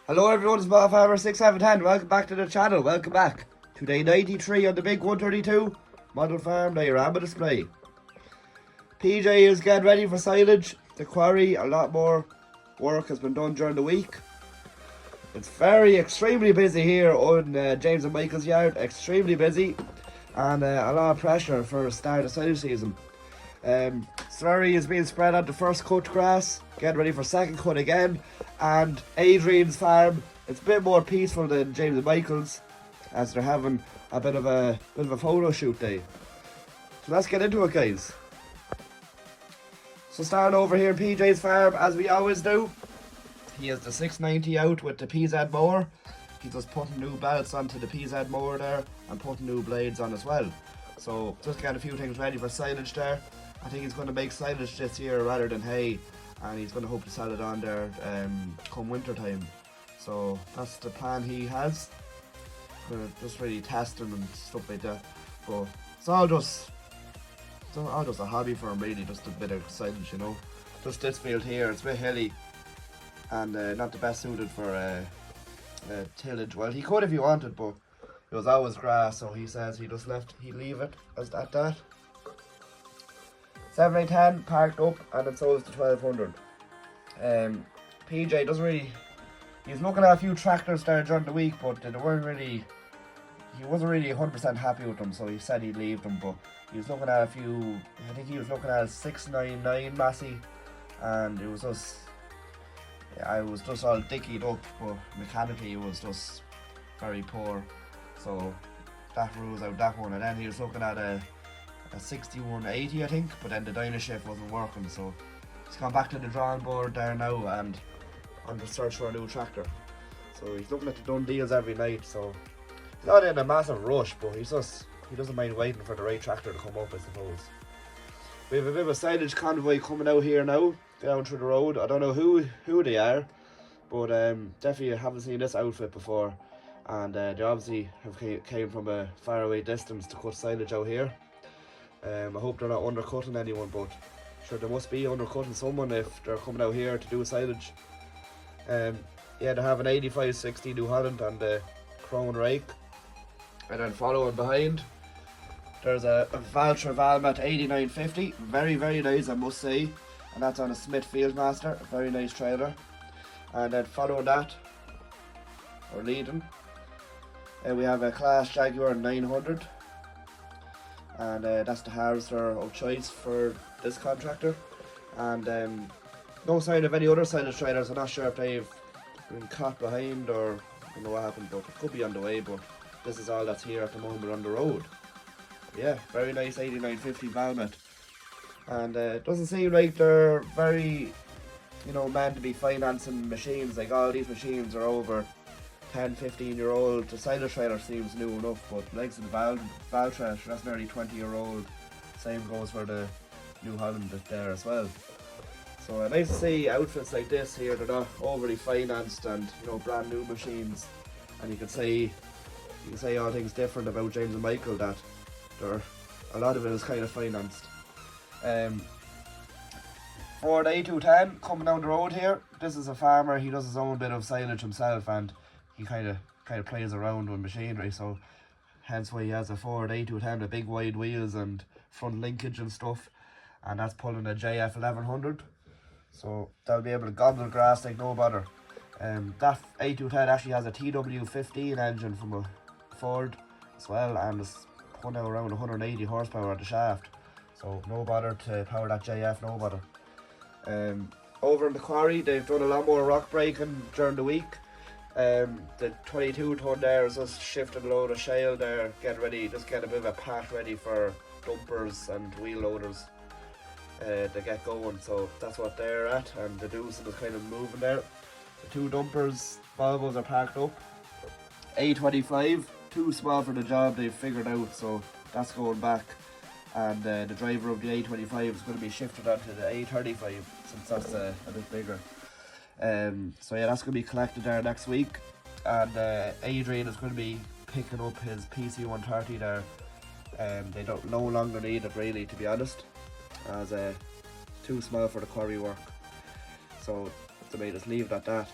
Hello everyone, it's Bob Farmer 6710. Welcome back to the channel. Welcome back to day 93 on the big 132 model farm diorama display. PJ is getting ready for silage. The quarry, a lot more work has been done during the week. It's extremely busy here on James and Michael's yard. Extremely busy and a lot of pressure for the start of silage season. Slurry is being spread on the first cut grass, getting ready for second cut again, and Adrian's farm, it's a bit more peaceful than James and Michael's, as they're having a bit of a photo shoot day. So let's get into it, guys. So starting over here in PJ's farm, as we always do, he has the 690 out with the PZ mower. He's just putting new belts onto the PZ mower there and putting new blades on as well. So just getting a few things ready for silage there. I think he's going to make silage this year rather than hay, and he's going to hope to sell it on there come winter time. So that's the plan he has. Going to just really test him and stuff like that. But it's all just a hobby for him, really, just a bit of silage, you know. Just this field here, it's a bit hilly and not the best suited for tillage. Well, he could if he wanted, but it was always grass, so he says he'd leave it as that. 7810 parked up, and it sold to 1200. PJ doesn't really. He's looking at a few tractors there during the week, but they weren't really. He wasn't really 100% happy with them, so he said he'd leave them. But he was looking at a few. I think he was looking at a 699 Massey, and it was just. I was just all dickied up, but mechanically it was just very poor. So that rules out that one. And then he was looking at a 6180, I think, but then the dyno shift wasn't working, so he's gone back to the drawing board there now and on the search for a new tractor. So he's looking at the done deals every night, so he's not in a massive rush, but he doesn't mind waiting for the right tractor to come up, I suppose. We have a bit of a silage convoy coming out here now, down through the road. I don't know who they are, but definitely haven't seen this outfit before, and they obviously came from a faraway distance to cut silage out here. I hope they're not undercutting anyone, but sure they must be undercutting someone if they're coming out here to do silage. Yeah, they have an 8560 New Holland and the Crown rake, and then following behind there's a Valtra Valmet 8950, very nice, I must say, and that's on a Smith Fieldmaster, a very nice trailer. And then following that, or leading, we have a Class Jaguar 900. And that's the harvester of choice for this contractor. And no sign of any other silage trailers. I'm not sure if they've been caught behind or I don't know what happened, but it could be on the way. But this is all that's here at the moment on the road. Yeah, very nice 8950 Valmet. And it doesn't seem like they're very, meant to be financing machines. Like, all these machines are over 10-15 year old. The silage trailer seems new enough, but likes of the Valtra, that's nearly 20-year-old. Same goes for the New Holland there as well. So nice to see outfits like this here. They're not overly financed and brand new machines. And you can say all things different about James and Michael, that a lot of it is kind of financed. Ford A210 coming down the road here. This is a farmer. He does his own bit of silage himself, and he kind of plays around with machinery, so hence why he has a Ford A210, the big wide wheels and front linkage and stuff, and that's pulling a JF 1100, so they'll be able to gobble grass like no bother. That A210 actually has a TW15 engine from a Ford as well, and it's putting out around 180 horsepower at the shaft, so no bother to power that JF, no bother. Over in the quarry, they've done a lot more rock breaking during the week. The 22 ton there is just shifting a load of shale there, getting ready, just getting a bit of a path ready for dumpers and wheel loaders to get going. So that's what they're at, and the Doosan is kind of moving there. The two dumpers, Volvos, are parked up. A25, too small for the job, they've figured out, so that's going back. And the driver of the A25 is going to be shifted onto the A35 since that's a bit bigger. So yeah, that's going to be collected there next week, and Adrian is going to be picking up his PC130 there. They don't no longer need it, really, to be honest, as too small for the quarry work, so they may just leave it at that.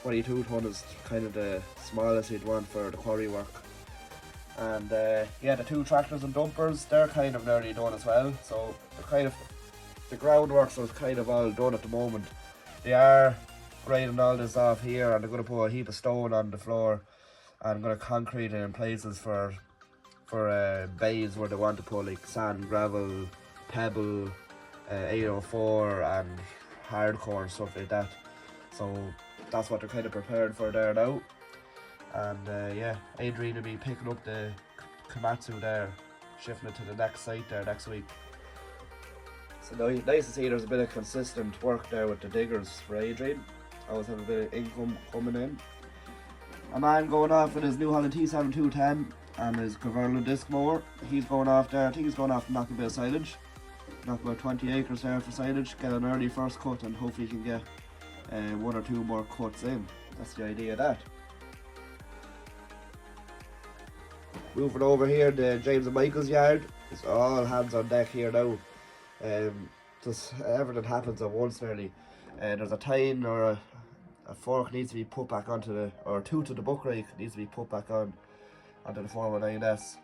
22 ton is kind of the smallest you'd want for the quarry work. And yeah, the 2 tractors and dumpers, they're kind of nearly done as well. So the groundwork is kind of all done at the moment. They are grading all this off here, and they're going to put a heap of stone on the floor, and I'm going to concrete it in places for bays where they want to put like sand, gravel, pebble, 804 and hardcore and stuff like that. So that's what they're kind of prepared for there now. And yeah, Adrian will be picking up the Komatsu there, shifting it to the next site there next week. So nice to see there's a bit of consistent work there with the diggers for Adrian. Always have a bit of income coming in. A man going off with his New Holland T7210 and his Caverlo disc mower. He's going off there, I think he's going off to knock a bit of silage. Knock about 20 acres there for silage, get an early first cut, and hopefully he can get 1 or 2 more cuts in. That's the idea of that. Moving over here, the James and Michael's yard. It's all hands on deck here now. Just everything happens at once nearly. There's a tine or a fork needs to be put back onto the, or 2 to the buck rake needs to be put back on onto the 419S.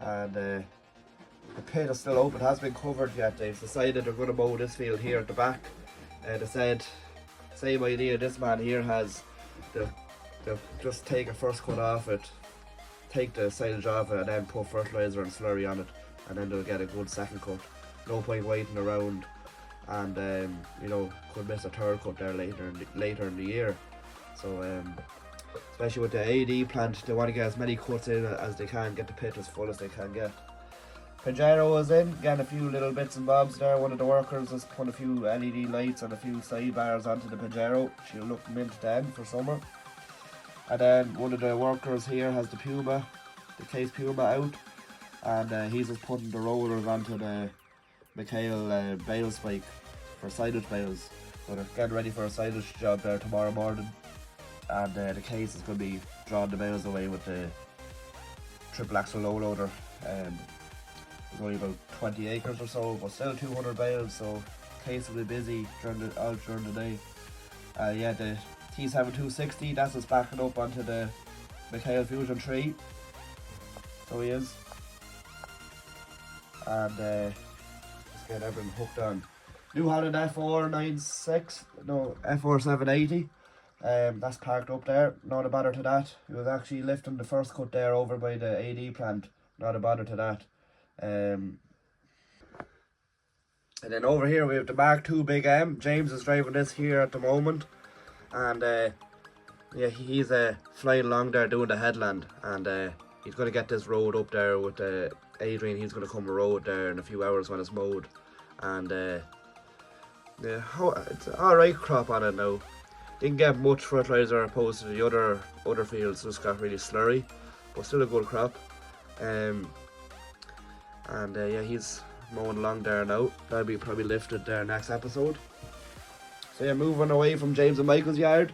And the pit is still open, has been covered yet. They've decided they're going to mow this field here at the back. They said, same idea this man here has, they'll just take a first cut off it, take the silage off it, and then put fertilizer and slurry on it, and then they'll get a good second cut. No point waiting around, and you know, could miss a third cut there later in the year. So especially with the AD plant, they want to get as many cuts in as they can, get the pit as full as they can get. Pajero was in, getting a few little bits and bobs there. One of the workers has put a few LED lights and a few sidebars onto the Pajero. She'll look mint then for summer. And then one of the workers here has the Puma, the case Puma out, and he's just putting the rollers onto the McHale bale spike for silage bales. So they're getting ready for a silage job there tomorrow morning, and the case is going to be drawing the bales away with the triple axle low loader. There's only about 20 acres or so, but still 200 bales, so case will be busy during the day. Yeah, the T7260, that's just backing up onto the McHale Fusion 3. So he is. And let's get everything hooked on. New Holland F496, no, F4780. That's parked up there, not a bother to that. He was actually lifting the first cut there over by the AD plant, not a bother to that. And then over here we have the Mark II Big M. James is driving this here at the moment, and yeah, he's flying along there doing the headland, and he's going to get this road up there with Adrian. He's going to come a road there in a few hours when it's mowed, and yeah, it's alright crop on it now. Didn't get much fertilizer opposed to the other fields, just got really slurry, but still a good crop. And yeah, he's mowing along there now. That'll be probably lifted there next episode. So yeah, moving away from James and Michael's yard.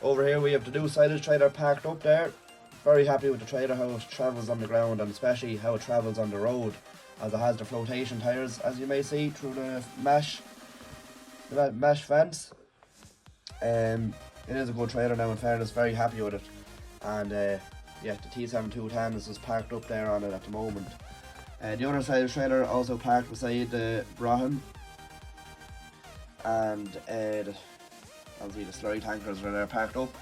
Over here we have the new silage trailer parked up there. Very happy with the trailer, how it travels on the ground, and especially how it travels on the road, as it has the flotation tyres, as you may see, through the mesh fence. It is a good trailer now, in fairness, very happy with it. And yeah, the T7210 is just parked up there on it at the moment. The other side of the trailer also parked beside the Brahan, and obviously the slurry tankers are there parked up.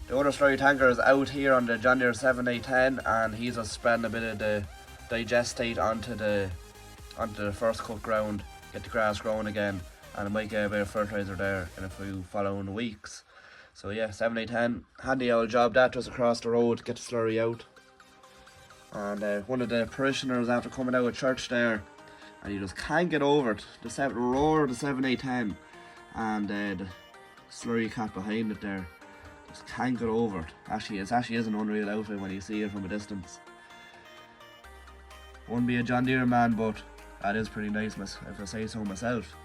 The other slurry tanker is out here on the John Deere 7810, and he's just spreading a bit of the digestate onto the first cut ground, get the grass growing again, and it might get a bit of fertilizer there in a few following weeks. So yeah, 7810, handy old job that, just across the road, get the slurry out. And one of the parishioners, after coming out of church there, and he just can't get over it, the roar of the 7810, and the slurry cat behind it there, just can't get over it. It actually is an unreal outfit when you see it from a distance. Wouldn't be a John Deere man, but that is pretty nice, if I say so myself.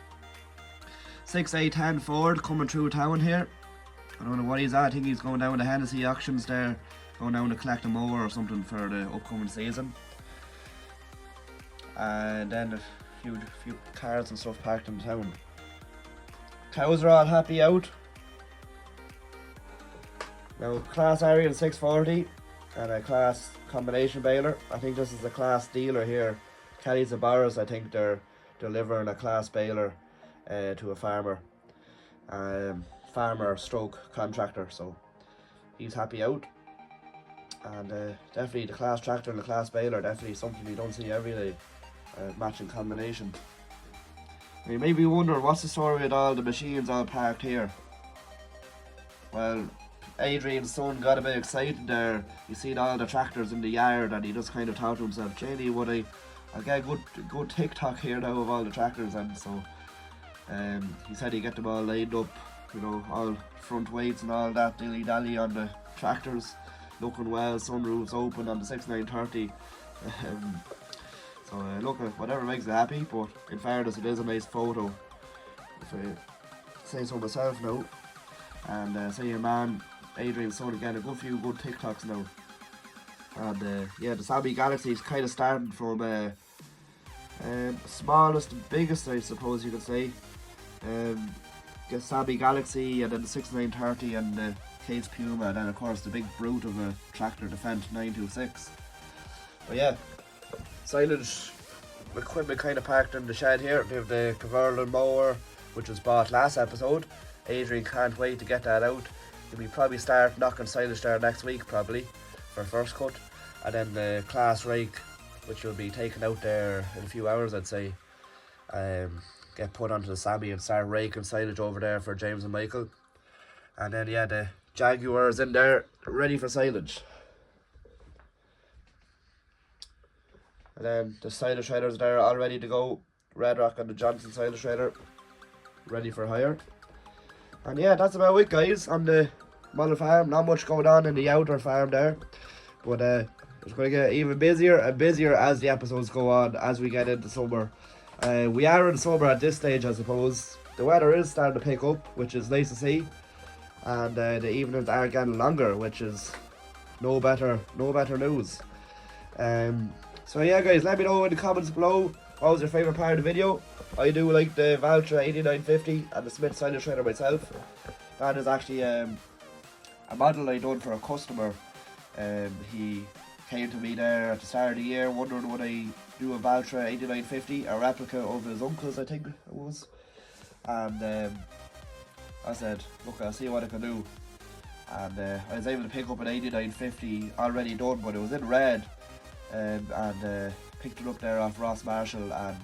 6810 Ford coming through town here. I don't know what he's at. I think he's going down to Hennessy auctions there, going down to collect a mower or something for the upcoming season. And then a few cars and stuff parked in town. Cows are all happy out. Now, class Adrian 640 and a class combination baler. I think this is a class dealer here. Kelly's and Barras, I think they're delivering a class baler to a farmer. Farmer stroke contractor, so he's happy out. And definitely the class tractor and the class baler, definitely something you don't see every day. Matching combination. You may be wondering what's the story with all the machines all parked here. Well, Adrian's son got a bit excited there. He seen all the tractors in the yard and he just kind of thought to himself, Janie, would I'll get a good TikTok here now of all the tractors, and so he said he'd get them all lined up, you know, all front weights and all that dilly dally on the tractors, looking well, sunroofs open on the 6930. So look, whatever makes you happy, but in fairness it is a nice photo, if I say so myself now. And say your man Adrian's son again, a good few good TikToks now. And yeah, the Sammy Galaxy is kind of starting from smallest to biggest, I suppose you could say. Get Sammy Galaxy, and then the 6930 and the Case Puma, and then of course the big brute of a tractor, the Fendt 926. But yeah, silage equipment kind of parked in the shed here. We have the converter mower, which was bought last episode. Adrian can't wait to get that out. He'll be probably start knocking silage there next week probably for first cut, and then the class rake, which will be taken out there in a few hours, I'd say. Get put onto the Sammy and start raking silage over there for James and Michael. And then yeah, the Jaguar is in there ready for silage. And then the silage shredders there all ready to go. Red Rock and the Johnson silage shredder ready for hire. And yeah, that's about it guys on the model farm. Not much going on in the outer farm there, but it's going to get even busier and busier as the episodes go on, as we get into summer. We are in summer at this stage, I suppose. The weather is starting to pick up, which is nice to see, and the evenings are getting longer, which is no better news. So yeah guys, let me know in the comments below what was your favourite part of the video. I do like the Valtra 8950 and the Smith silage shredder myself. That is actually a model I done for a customer. He came to me there at the start of the year wondering would I do a Valtra 8950, a replica of his uncle's I think it was. And I said, look, I'll see what I can do. And I was able to pick up an 8950 already done, but it was in red. And picked it up there off Ross Marshall, and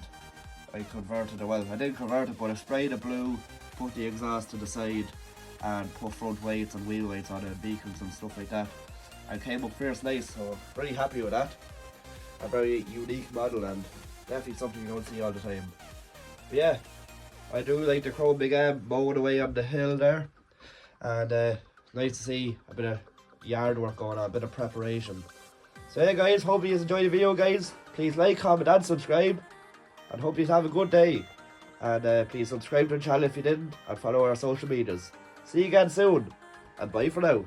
I converted it. Well, I didn't convert it, but I sprayed it blue, put the exhaust to the side, and put front weights and wheel weights on it, beacons and stuff like that, and came up fierce nice. So pretty happy with that. A very unique model and definitely something you don't see all the time. But yeah, I do like the Chrome Big M mowing away on the hill there, and nice to see a bit of yard work going on, a bit of preparation. So yeah guys, hope you enjoyed the video guys. Please like, comment and subscribe, and hope you have a good day. And please subscribe to the channel if you didn't, and follow our social medias. See you again soon, and bye for now.